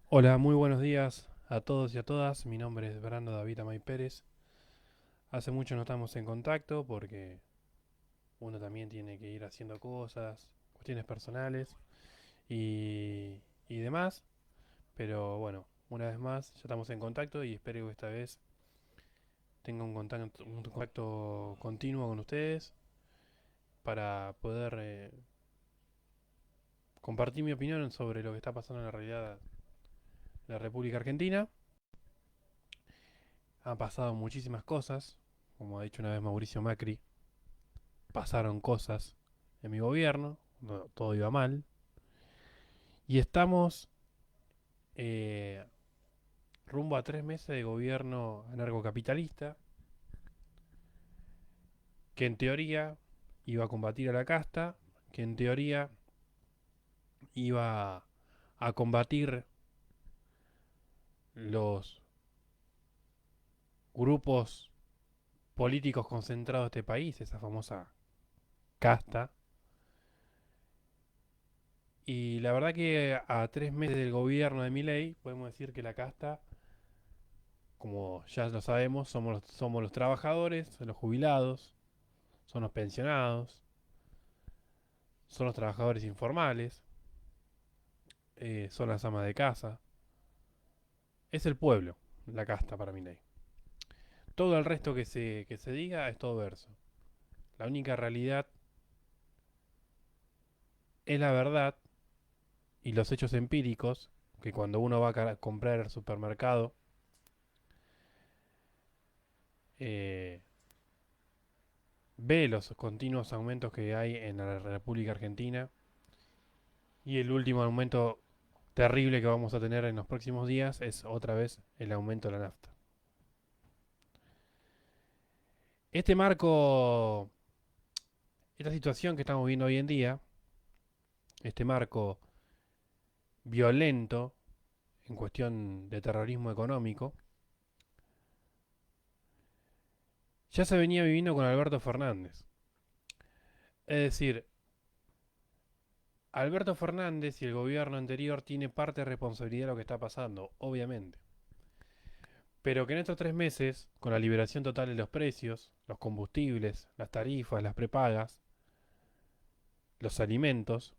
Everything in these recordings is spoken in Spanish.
Hola, muy buenos días a todos y a todas. Mi nombre es Brando David Amay Pérez. Hace mucho no estamos en contacto porque uno también tiene que ir haciendo cosas, cuestiones personales y, y demás. Pero bueno, una vez más ya estamos en contacto y espero que esta vez tenga un contacto continuo con ustedes para poder compartir mi opinión sobre lo que está pasando en la realidad de la República Argentina. Han pasado muchísimas cosas, como ha dicho una vez Mauricio Macri. Pasaron cosas en mi gobierno, todo iba mal, y estamos eh, rumbo a 3 meses de gobierno anarcocapitalista, que en teoría iba a combatir a la casta, que en teoría iba a combatir los grupos políticos concentrados de este país, esa famosa casta. Y la verdad que a 3 meses del gobierno de Milei podemos decir que la casta, como ya lo sabemos, somos los trabajadores, los jubilados, son los pensionados, son los trabajadores informales, son las amas de casa. Es el pueblo, la casta para mi ley. Todo el resto que se diga es todo verso. La única realidad es la verdad y los hechos empíricos, que cuando uno va a comprar al supermercado, eh, ve los continuos aumentos que hay en la República Argentina y el último aumento terrible que vamos a tener en los próximos días es otra vez el aumento de la nafta. Este marco, esta situación que estamos viendo hoy en día, este marco violento en cuestión de terrorismo económico, ya se venía viviendo con Alberto Fernández. Es decir, Alberto Fernández y el gobierno anterior tiene parte de responsabilidad de lo que está pasando, obviamente. Pero que en estos 3 meses, con la liberación total de los precios, los combustibles, las tarifas, las prepagas, los alimentos,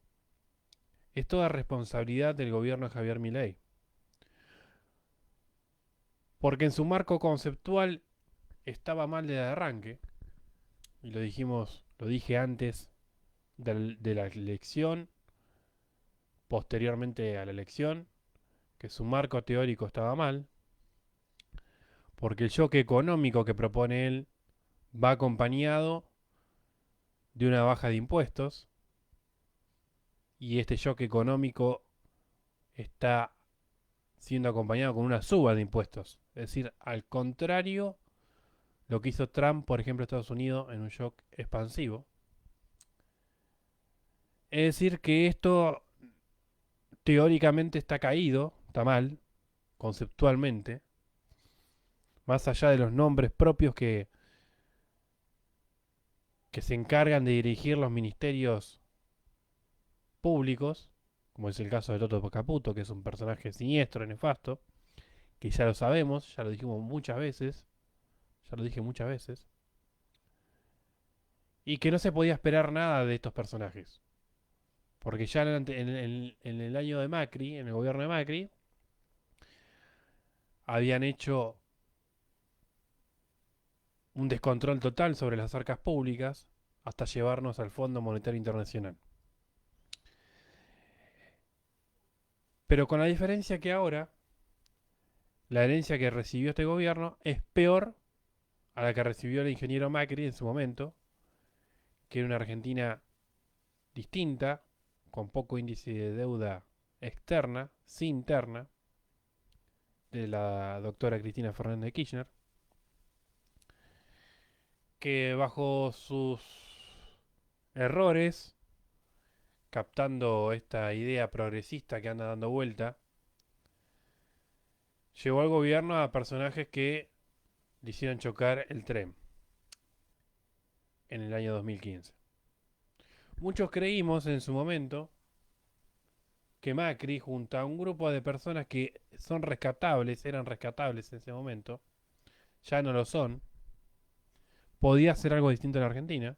es toda responsabilidad del gobierno de Javier Milei. Porque en su marco conceptual estaba mal de arranque, y lo dijimos, lo dije antes de la elección, posteriormente a la elección, que su marco teórico estaba mal, porque el choque económico que propone él va acompañado de una baja de impuestos, y este choque económico está siendo acompañado con una suba de impuestos. Es decir, al contrario lo que hizo Trump, por ejemplo, en Estados Unidos, en un shock expansivo. Es decir, que esto teóricamente está caído, está mal, conceptualmente, más allá de los nombres propios que se encargan de dirigir los ministerios públicos, como es el caso de Toto Caputo, que es un personaje siniestro, nefasto, que ya lo sabemos, ya lo dijimos muchas veces, ya lo dije muchas veces, y que no se podía esperar nada de estos personajes. Porque ya en el año de Macri, en el gobierno de Macri, habían hecho un descontrol total sobre las arcas públicas hasta llevarnos al Fondo Monetario Internacional. Pero con la diferencia que ahora la herencia que recibió este gobierno es peor a la que recibió el ingeniero Macri en su momento, que era una Argentina distinta, con poco índice de deuda externa, sí interna, de la doctora Cristina Fernández de Kirchner, que bajo sus errores, captando esta idea progresista que anda dando vuelta, llevó al gobierno a personajes que le hicieron chocar el tren en el año 2015. Muchos creímos en su momento que Macri, junto a un grupo de personas que son rescatables, eran rescatables en ese momento, ya no lo son, podía hacer algo distinto en la Argentina.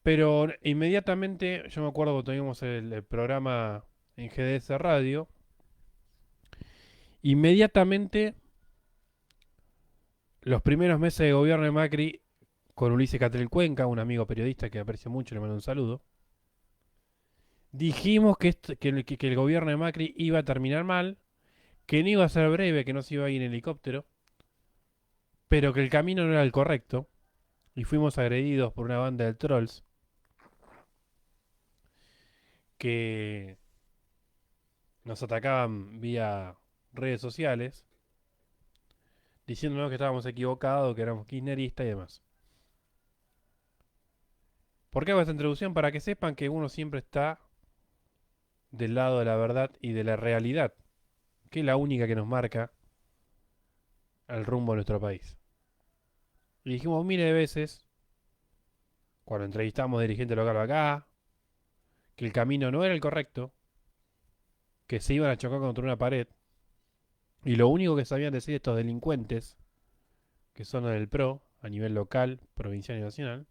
Pero inmediatamente, yo me acuerdo cuando teníamos el programa en GDS Radio, inmediatamente los primeros meses de gobierno de Macri, con Ulises Catril Cuenca, un amigo periodista que aprecio mucho, le mando un saludo, dijimos que el gobierno de Macri iba a terminar mal, que no iba a ser breve, que no se iba a ir en helicóptero, pero que el camino no era el correcto, y fuimos agredidos por una banda de trolls que nos atacaban vía redes sociales, diciéndonos que estábamos equivocados, que éramos kirchneristas y demás. ¿Por qué hago esta introducción? Para que sepan que uno siempre está del lado de la verdad y de la realidad, que es la única que nos marca el rumbo de nuestro país. Y dijimos miles de veces, cuando entrevistamos a dirigentes locales acá, que el camino no era el correcto, que se iban a chocar contra una pared, y lo único que sabían decir estos delincuentes, que son del PRO, a nivel local, provincial y nacional,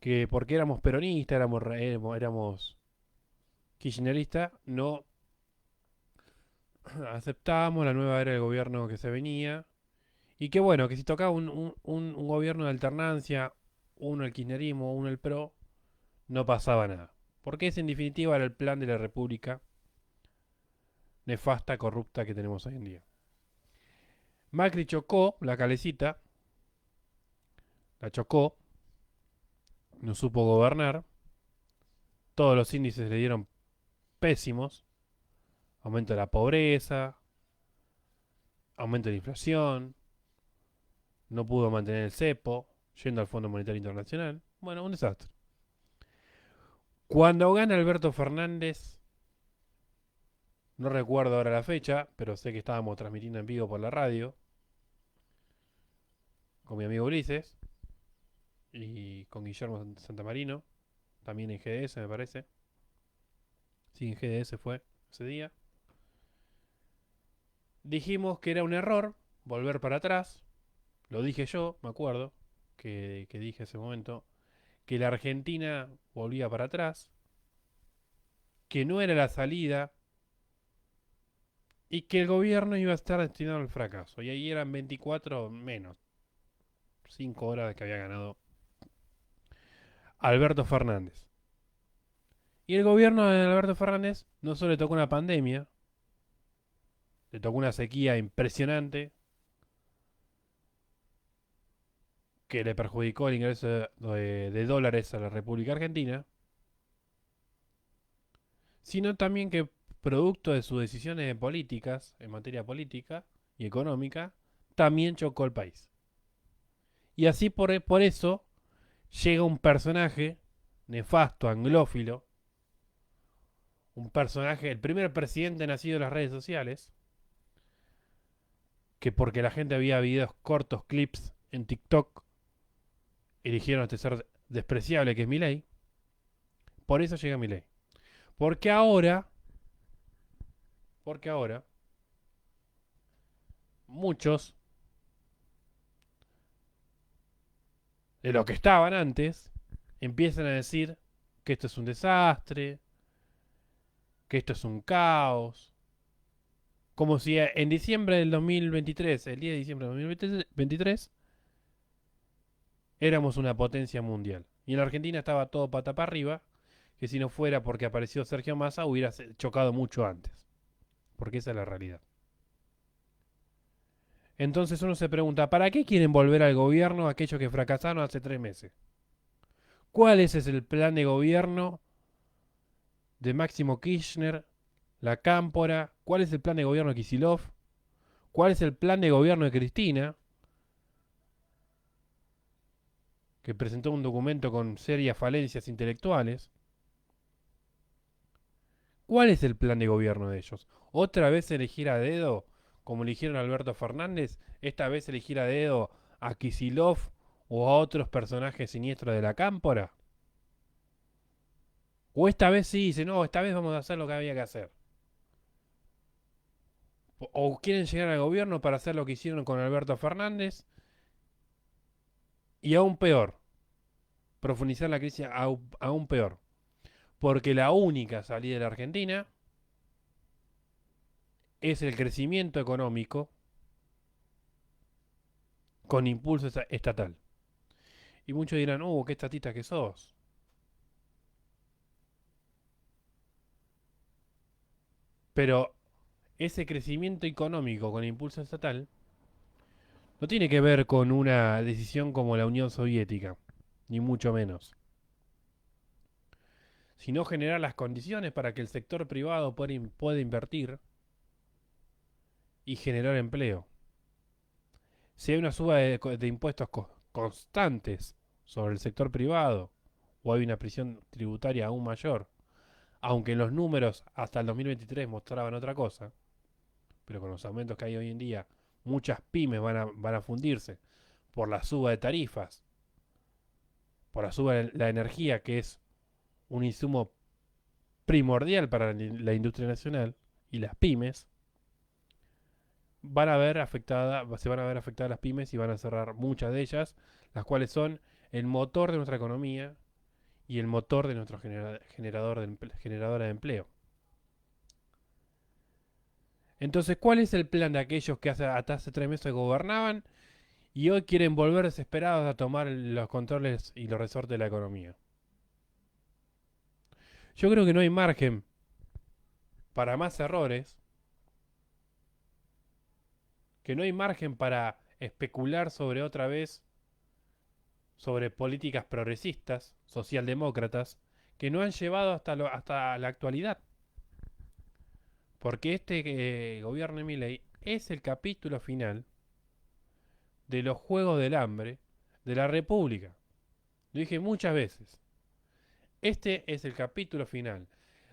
que porque éramos peronistas, éramos kirchneristas, no aceptábamos la nueva era del gobierno que se venía, y que bueno, que si tocaba un gobierno de alternancia, uno el kirchnerismo, uno el PRO, no pasaba nada. Porque ese en definitiva era el plan de la república nefasta, corrupta que tenemos hoy en día. Macri chocó la calecita, la chocó, no supo gobernar, todos los índices le dieron pésimos, aumento de la pobreza, aumento de la inflación, no pudo mantener el cepo, yendo al Fondo Monetario Internacional, bueno, un desastre. Cuando gana Alberto Fernández, no recuerdo ahora la fecha, pero sé que estábamos transmitiendo en vivo por la radio, con mi amigo Ulises y con Guillermo Santamarino, también en GDS me parece. Sí, en GDS fue ese día. Dijimos que era un error volver para atrás. Lo dije yo, me acuerdo, que dije ese momento, que la Argentina volvía para atrás, que no era la salida y que el gobierno iba a estar destinado al fracaso. Y ahí eran 24 menos, 5 horas de que había ganado Alberto Fernández. Y el gobierno de Alberto Fernández no solo le tocó una pandemia, le tocó una sequía impresionante que le perjudicó el ingreso de dólares a la República Argentina, sino también que producto de sus decisiones políticas, en materia política y económica, también chocó el país. Y así por eso llega un personaje nefasto, anglófilo, un personaje, el primer presidente nacido en las redes sociales, que porque la gente había videos cortos, clips en TikTok, eligieron a este ser despreciable que es Milei. Por eso llega Milei. Porque ahora, porque ahora, muchos de los que estaban antes empiezan a decir que esto es un desastre, que esto es un caos. Como si en diciembre del 2023, el 10 de diciembre del 2023, éramos una potencia mundial. Y en la Argentina estaba todo pata para arriba, que si no fuera porque apareció Sergio Massa hubiera chocado mucho antes. Porque esa es la realidad. Entonces uno se pregunta, ¿para qué quieren volver al gobierno aquellos que fracasaron hace 3 meses? ¿Cuál es el plan de gobierno de Máximo Kirchner, la Cámpora? ¿Cuál es el plan de gobierno de Kicillof? ¿Cuál es el plan de gobierno de Cristina, que presentó un documento con serias falencias intelectuales? ¿Cuál es el plan de gobierno de ellos? ¿Otra vez elegir a dedo, como eligieron a Alberto Fernández? ¿Esta vez elegir a dedo a Kicillof o a otros personajes siniestros de la Cámpora? O esta vez sí, dice, no, esta vez vamos a hacer lo que había que hacer. O quieren llegar al gobierno para hacer lo que hicieron con Alberto Fernández. Y aún peor, profundizar la crisis aún peor. Porque la única salida de la Argentina es el crecimiento económico con impulso estatal. Y muchos dirán, qué estatista que sos. Pero ese crecimiento económico con impulso estatal no tiene que ver con una decisión como la Unión Soviética, ni mucho menos, sino generar las condiciones para que el sector privado pueda invertir y generar empleo. Si hay una suba de impuestos constantes sobre el sector privado, o hay una presión tributaria aún mayor, aunque los números hasta el 2023 mostraban otra cosa, pero con los aumentos que hay hoy en día, muchas pymes van a fundirse por la suba de tarifas, por la suba de la energía, que es un insumo primordial para la industria nacional, y las pymes, se van a ver afectadas las pymes y van a cerrar muchas de ellas, las cuales son el motor de nuestra economía y el motor de nuestro generadora de empleo. Entonces, ¿cuál es el plan de aquellos que hasta hace 3 meses gobernaban y hoy quieren volver desesperados a tomar los controles y los resortes de la economía? Yo creo que no hay margen para más errores, que no hay margen para especular sobre otra vez sobre políticas progresistas, socialdemócratas, que no han llevado hasta la actualidad. Porque este gobierno de Milei es el capítulo final de los Juegos del Hambre de la República. Lo dije muchas veces. Este es el capítulo final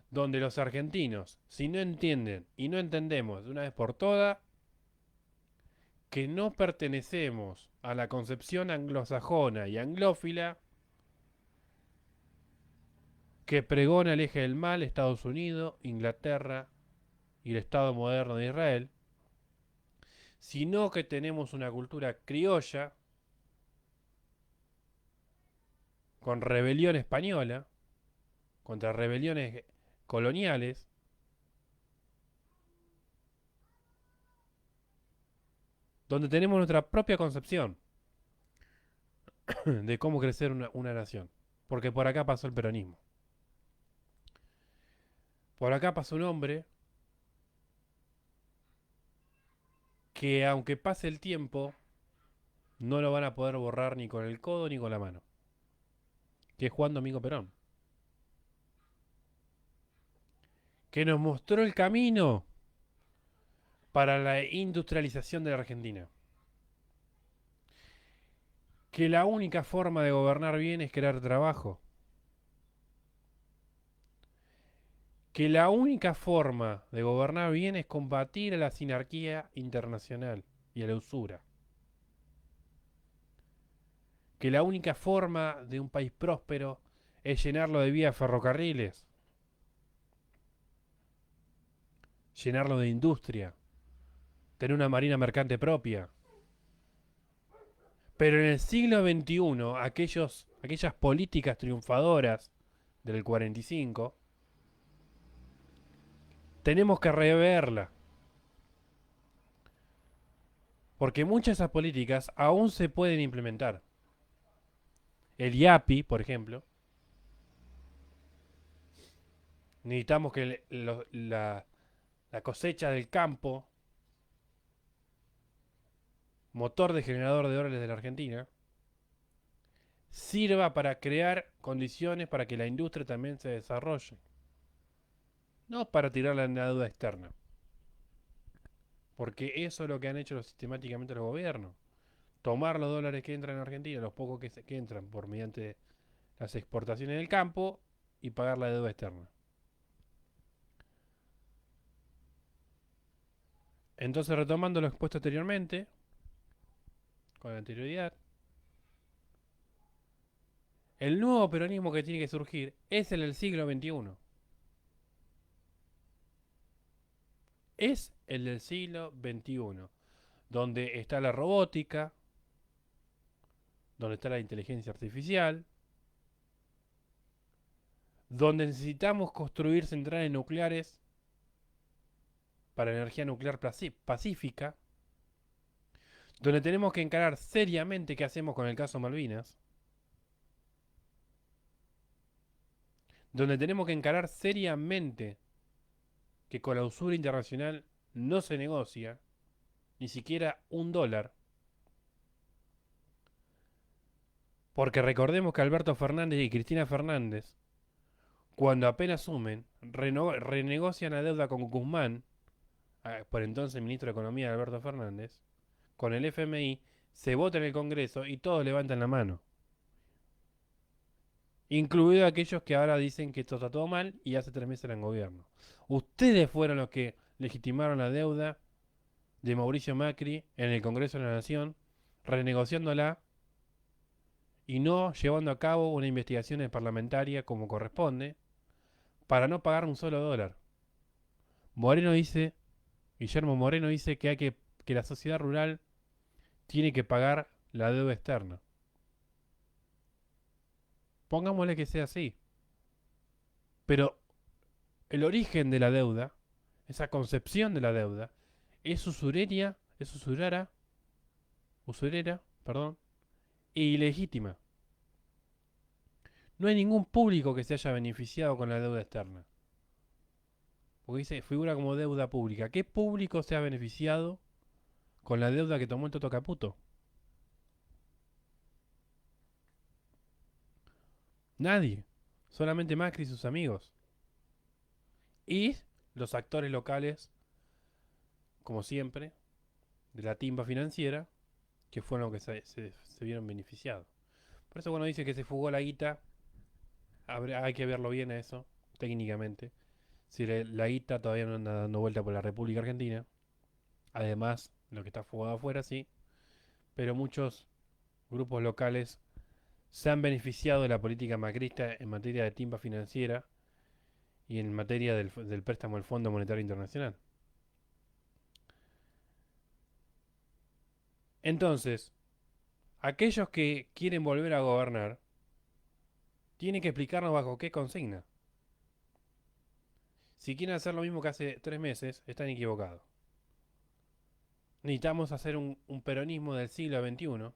donde los argentinos, si no entienden y no entendemos de una vez por todas que no pertenecemos a la concepción anglosajona y anglófila que pregona el eje del mal Estados Unidos, Inglaterra y el Estado moderno de Israel, sino que tenemos una cultura criolla con rebelión española contra rebeliones coloniales, donde tenemos nuestra propia concepción de cómo crecer una nación. Porque por acá pasó el peronismo. Por acá pasó un hombre que aunque pase el tiempo, no lo van a poder borrar ni con el codo ni con la mano. Que es Juan Domingo Perón. Que nos mostró el camino para la industrialización de la Argentina. Que la única forma de gobernar bien es crear trabajo. Que la única forma de gobernar bien es combatir a la sinarquía internacional y a la usura. Que la única forma de un país próspero es llenarlo de vías ferrocarriles, llenarlo de industria, tener una marina mercante propia. Pero en el siglo XXI, aquellas políticas triunfadoras del 45, tenemos que reverla. Porque muchas de esas políticas aún se pueden implementar. El IAPI, por ejemplo, necesitamos que la cosecha del campo, motor de generador de dólares de la Argentina, sirva para crear condiciones para que la industria también se desarrolle. No para tirarla en la deuda externa. Porque eso es lo que han hecho sistemáticamente los gobiernos. Tomar los dólares que entran en Argentina, los pocos que entran por mediante las exportaciones del campo y pagar la deuda externa. Entonces, retomando lo expuesto anteriormente, con anterioridad, El nuevo peronismo que tiene que surgir es el del siglo XXI. Es el del siglo XXI, donde está la robótica, donde está la inteligencia artificial, donde necesitamos construir centrales nucleares para energía nuclear pacífica, donde tenemos que encarar seriamente qué hacemos con el caso Malvinas, donde tenemos que encarar seriamente que con la usura internacional no se negocia ni siquiera $1, porque recordemos que Alberto Fernández y Cristina Fernández, cuando apenas sumen, renegocian la deuda con Guzmán, por entonces ministro de Economía de Alberto Fernández, con el FMI, se vota en el Congreso y todos levantan la mano. Incluido aquellos que ahora dicen que esto está todo mal y hace 3 meses eran gobierno. Ustedes fueron los que legitimaron la deuda de Mauricio Macri en el Congreso de la Nación, renegociándola y no llevando a cabo una investigación parlamentaria como corresponde para no pagar un solo dólar. Moreno dice, Guillermo Moreno dice que la sociedad rural tiene que pagar la deuda externa. Pongámosle que sea así. Pero el origen de la deuda, esa concepción de la deuda, es usurera, perdón, e ilegítima. No hay ningún público que se haya beneficiado con la deuda externa. Porque dice, figura como deuda pública. ¿Qué público se ha beneficiado con la deuda que tomó el Toto Caputo? Nadie. Solamente Macri y sus amigos. Y los actores locales, como siempre, de la timba financiera, que fueron los que se vieron beneficiados. Por eso cuando dice que se fugó la guita, hay que verlo bien a eso, técnicamente. Si la guita todavía no anda dando vuelta por la República Argentina, además, lo que está fugado afuera sí, pero muchos grupos locales se han beneficiado de la política macrista en materia de timba financiera y en materia del préstamo del Fondo Monetario Internacional. Entonces, aquellos que quieren volver a gobernar tienen que explicarnos bajo qué consigna. Si quieren hacer lo mismo que hace 3 meses, están equivocados. Necesitamos hacer un peronismo del siglo XXI,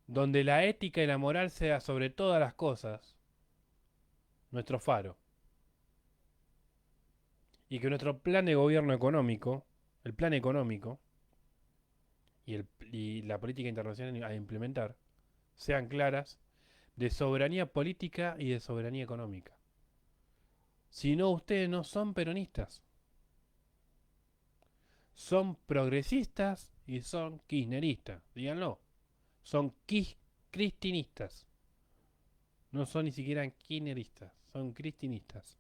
donde la ética y la moral sea sobre todas las cosas nuestro faro. Y que nuestro plan de gobierno económico, el plan económico y la política internacional a implementar, sean claras de soberanía política y de soberanía económica. Si no, ustedes no son peronistas. Son progresistas y son kirchneristas. Díganlo. Son cristinistas. No son ni siquiera kirchneristas. Son cristinistas.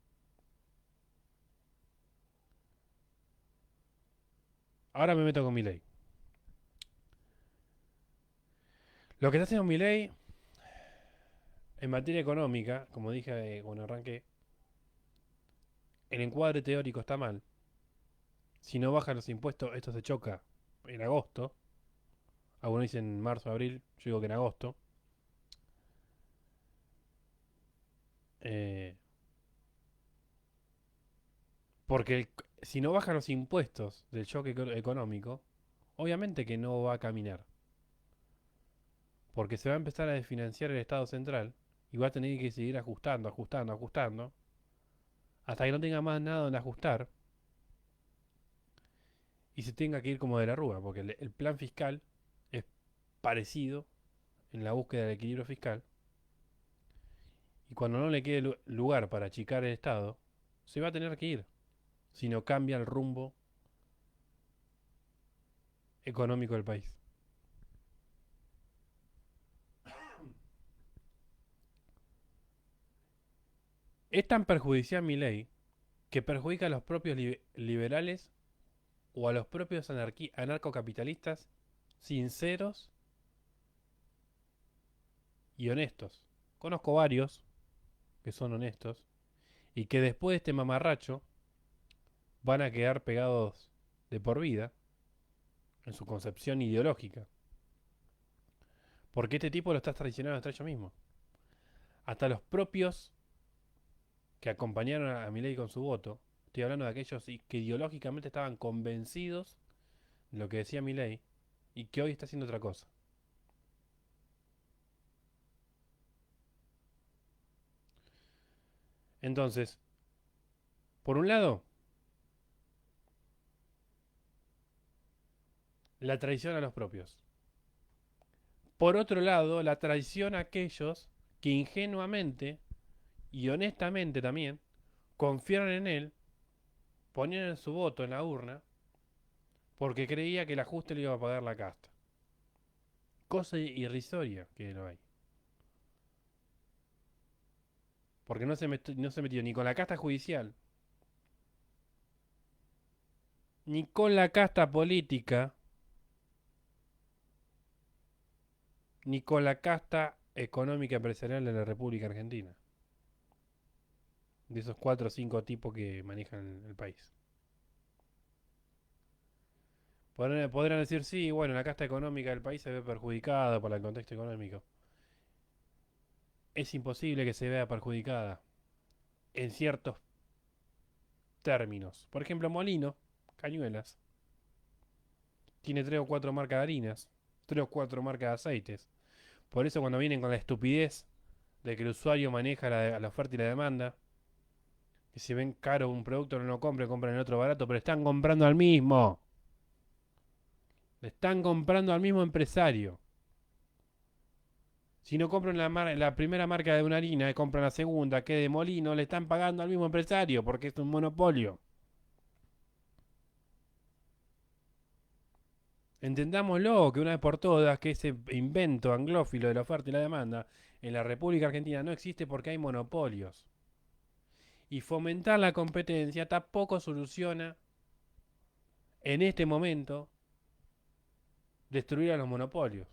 Ahora me meto con mi ley. Lo que está haciendo mi ley en materia económica, como dije cuando arranqué, el encuadre teórico está mal. Si no bajan los impuestos, esto se choca en agosto. Algunos dicen en marzo, abril, yo digo que en agosto. Eh, porque si no bajan los impuestos del choque económico, obviamente que no va a caminar. Porque se va a empezar a desfinanciar el Estado central y va a tener que seguir ajustando, ajustando, ajustando, hasta que no tenga más nada donde ajustar y se tenga que ir como de la rúa, porque el plan fiscal es parecido en la búsqueda del equilibrio fiscal y cuando no le quede lugar para achicar el Estado, se va a tener que ir si no cambia el rumbo económico del país. Es tan perjudicial mi ley que perjudica a los propios liberales o a los propios anarcocapitalistas sinceros y honestos. Conozco varios que son honestos y que después de este mamarracho van a quedar pegados de por vida en su concepción ideológica. Porque este tipo lo está traicionando hasta ellos mismos. Hasta los propios que acompañaron a Milei con su voto. Estoy hablando de aquellos que ideológicamente estaban convencidos de lo que decía Milei y que hoy está haciendo otra cosa. Entonces, por un lado, la traición a los propios. Por otro lado, la traición a aquellos que ingenuamente y honestamente también confiaron en él, ponían su voto en la urna porque creía que el ajuste le iba a pagar la casta. Cosa irrisoria que no hay. Porque no se metió ni con la casta judicial, ni con la casta política, ni con la casta económica empresarial de la República Argentina. De esos 4 o 5 tipos que manejan el país. Podrán decir, sí, bueno, la casta económica del país se ve perjudicada por el contexto económico. Es imposible que se vea perjudicada en ciertos términos. Por ejemplo, Molino, Cañuelas, tiene 3 o 4 marcas de harinas, 3 o 4 marcas de aceites. Por eso cuando vienen con la estupidez de que el usuario maneja la oferta y la demanda, que si ven caro un producto no lo compren, compran el otro barato, pero están comprando al mismo. Le están comprando al mismo empresario. Si no compran la primera marca de una harina y compran la segunda, que es de Molino, le están pagando al mismo empresario porque es un monopolio. Entendámoslo, que una vez por todas, que ese invento anglófilo de la oferta y la demanda en la República Argentina no existe porque hay monopolios. Y fomentar la competencia tampoco soluciona, en este momento, destruir a los monopolios.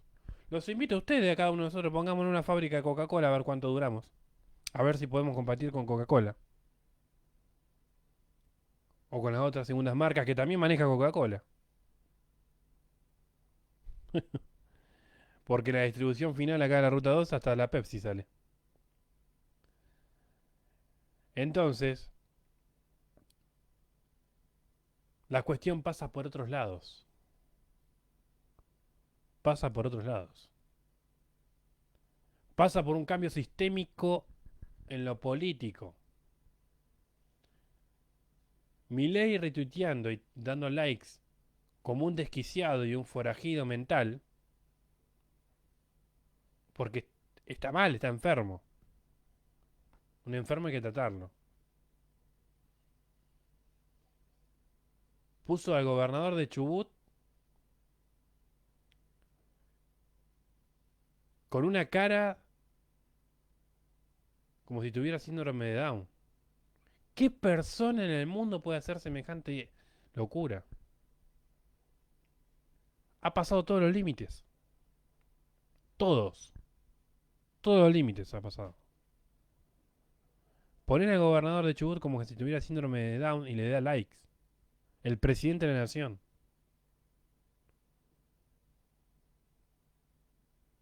Los invito a ustedes, a cada uno de nosotros, pongamos en una fábrica de Coca-Cola a ver cuánto duramos. A ver si podemos competir con Coca-Cola. O con las otras segundas marcas que también maneja Coca-Cola. Porque la distribución final acá de la ruta 2 hasta la Pepsi sale. Entonces, la cuestión pasa por otros lados. Pasa por otros lados. Pasa por un cambio sistémico en lo político. Milei retuiteando y dando likes como un desquiciado y un forajido mental, porque está mal, está enfermo. Un enfermo hay que tratarlo. Puso al gobernador de Chubut con una cara como si tuviera síndrome de Down. ¿Qué persona en el mundo puede hacer semejante locura? Ha pasado todos los límites. Todos. Todos los límites ha pasado. Poner al gobernador de Chubut como si tuviera síndrome de Down y le da likes. El presidente de la nación.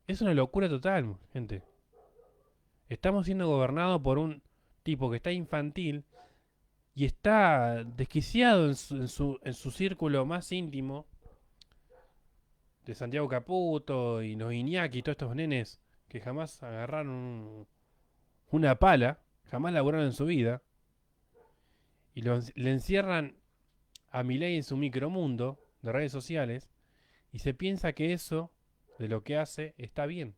Es una locura total, gente. Estamos siendo gobernados por un tipo que está infantil y está desquiciado en su círculo más íntimo de Santiago Caputo y los Iñaki y todos estos nenes que jamás agarraron una pala, jamás laburaron en su vida, y le encierran a Milei en su micromundo de redes sociales y se piensa que eso de lo que hace está bien.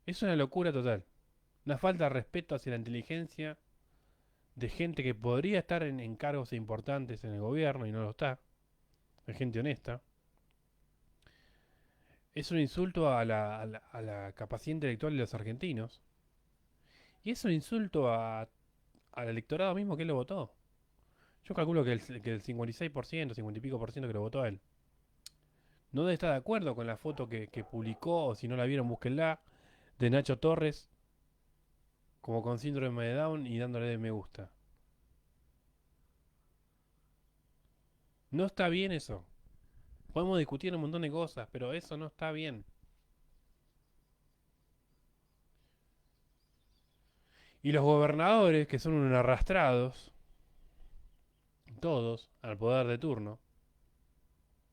Es una locura total. Una falta de respeto hacia la inteligencia de gente que podría estar en cargos importantes en el gobierno y no lo está. De gente honesta. Es un insulto a la capacidad intelectual de los argentinos. Y es un insulto al electorado mismo que lo votó. Yo calculo que el 56%, 50 y pico por ciento que lo votó a él, no debe estar de acuerdo con la foto que publicó, o si no la vieron, búsquenla, de Nacho Torres, como con síndrome de Down y dándole de me gusta. No está bien eso. Podemos discutir un montón de cosas, pero eso no está bien. Y los gobernadores, que son unos arrastrados, todos, al poder de turno,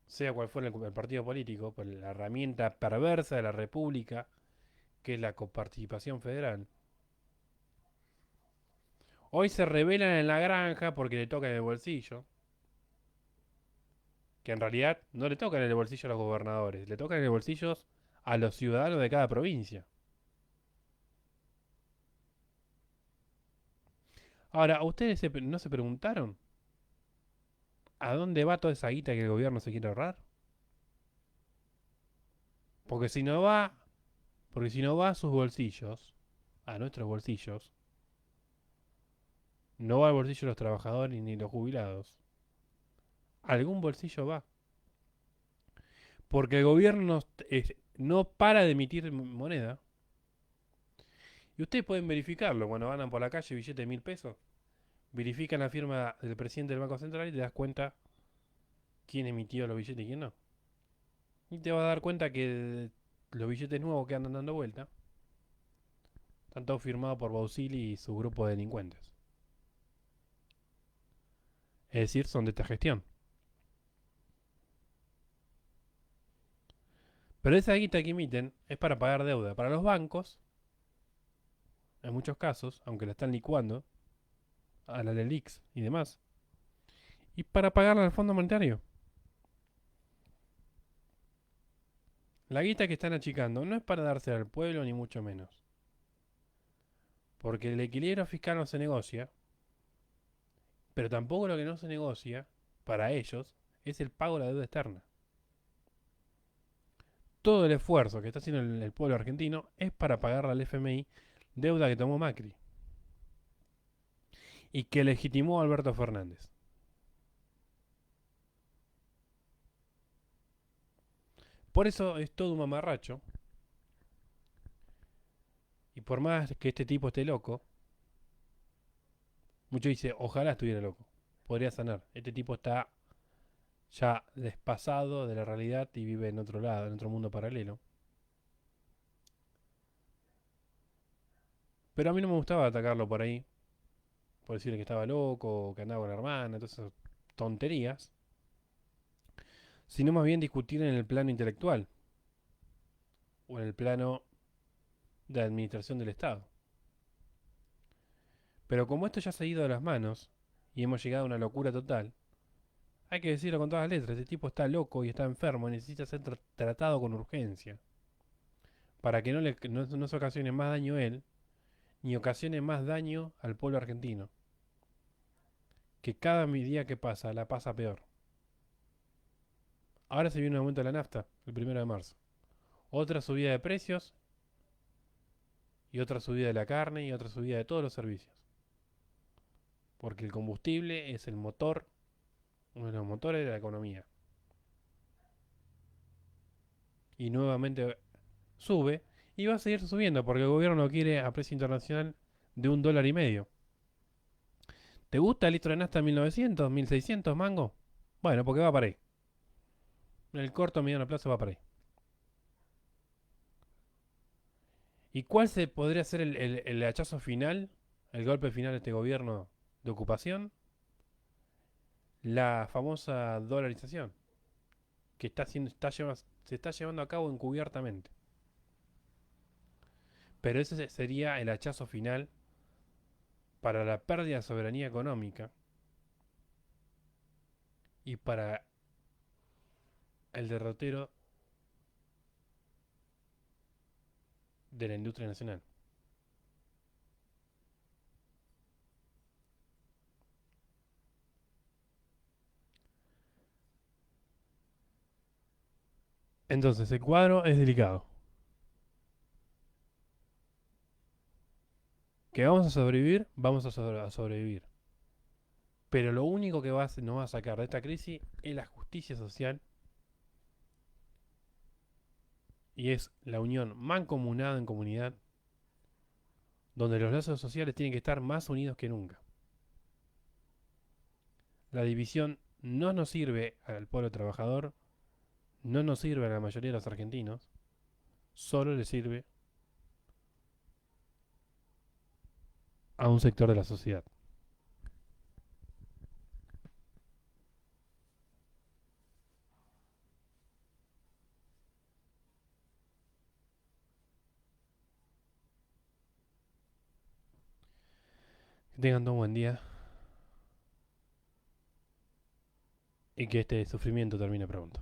sea cual fuera el partido político, por la herramienta perversa de la República, que es la coparticipación federal, hoy se rebelan en la granja porque le tocan el bolsillo, que en realidad no le tocan el bolsillo a los gobernadores, le tocan el bolsillo a los ciudadanos de cada provincia. Ahora, ¿ustedes no se preguntaron a dónde va toda esa guita que el gobierno se quiere ahorrar? Porque si no va, porque si no va a sus bolsillos, a nuestros bolsillos, no va al bolsillo de los trabajadores ni los jubilados. Algún bolsillo va. Porque el gobierno no para de emitir moneda. Y ustedes pueden verificarlo cuando van por la calle billete de 1.000 pesos. Verifican la firma del presidente del Banco Central y te das cuenta quién emitió los billetes y quién no. Y te vas a dar cuenta que los billetes nuevos que andan dando vuelta están todos firmados por Bausili y su grupo de delincuentes. Es decir, son de esta gestión. Pero esa guita que emiten es para pagar deuda para los bancos, en muchos casos, aunque la están licuando, a la LELIX y demás, y para pagarla al Fondo Monetario. La guita que están achicando no es para dársela al pueblo ni mucho menos. Porque el equilibrio fiscal no se negocia, pero tampoco lo que no se negocia, para ellos, es el pago de la deuda externa. Todo el esfuerzo que está haciendo el pueblo argentino es para pagar al FMI deuda que tomó Macri y que legitimó Alberto Fernández. Por eso es todo un mamarracho. Y por más que este tipo esté loco, muchos dicen, ojalá estuviera loco. Podría sanar. Este tipo está ya despasado de la realidad y vive en otro lado, en otro mundo paralelo. Pero a mí no me gustaba atacarlo por ahí, por decirle que estaba loco, que andaba con la hermana, todas esas tonterías, sino más bien discutir en el plano intelectual o en el plano de administración del Estado. Pero como esto ya se ha ido de las manos y hemos llegado a una locura total, hay que decirlo con todas las letras, este tipo está loco y está enfermo y necesita ser tratado con urgencia, para que no se ocasione más daño a él, ni ocasione más daño al pueblo argentino, que cada día que pasa la pasa peor. Ahora se viene un aumento de la nafta, el 1 de marzo. Otra subida de precios y otra subida de la carne y otra subida de todos los servicios. Porque el combustible es el motor, uno de los motores de la economía. Y nuevamente sube y va a seguir subiendo porque el gobierno quiere a precio internacional de $1,50. ¿Te gusta el litro de nafta 1900, 1600 mango? Bueno, porque va para ahí. En el corto o mediano plazo va para ahí. ¿Y cuál se podría ser el hachazo final, el golpe final de este gobierno de ocupación? La famosa dolarización, que se está llevando a cabo encubiertamente. Pero ese sería el hachazo final para la pérdida de soberanía económica y para el derrotero de la industria nacional. Entonces, el cuadro es delicado. ¿Que vamos a sobrevivir? Vamos a sobrevivir. Pero lo único que nos va a sacar de esta crisis es la justicia social y es la unión mancomunada en comunidad, donde los lazos sociales tienen que estar más unidos que nunca. La división no nos sirve al pueblo trabajador, no nos sirve a la mayoría de los argentinos, solo le sirve a un sector de la sociedad. Que tengan todo un buen día y que este sufrimiento termine pronto.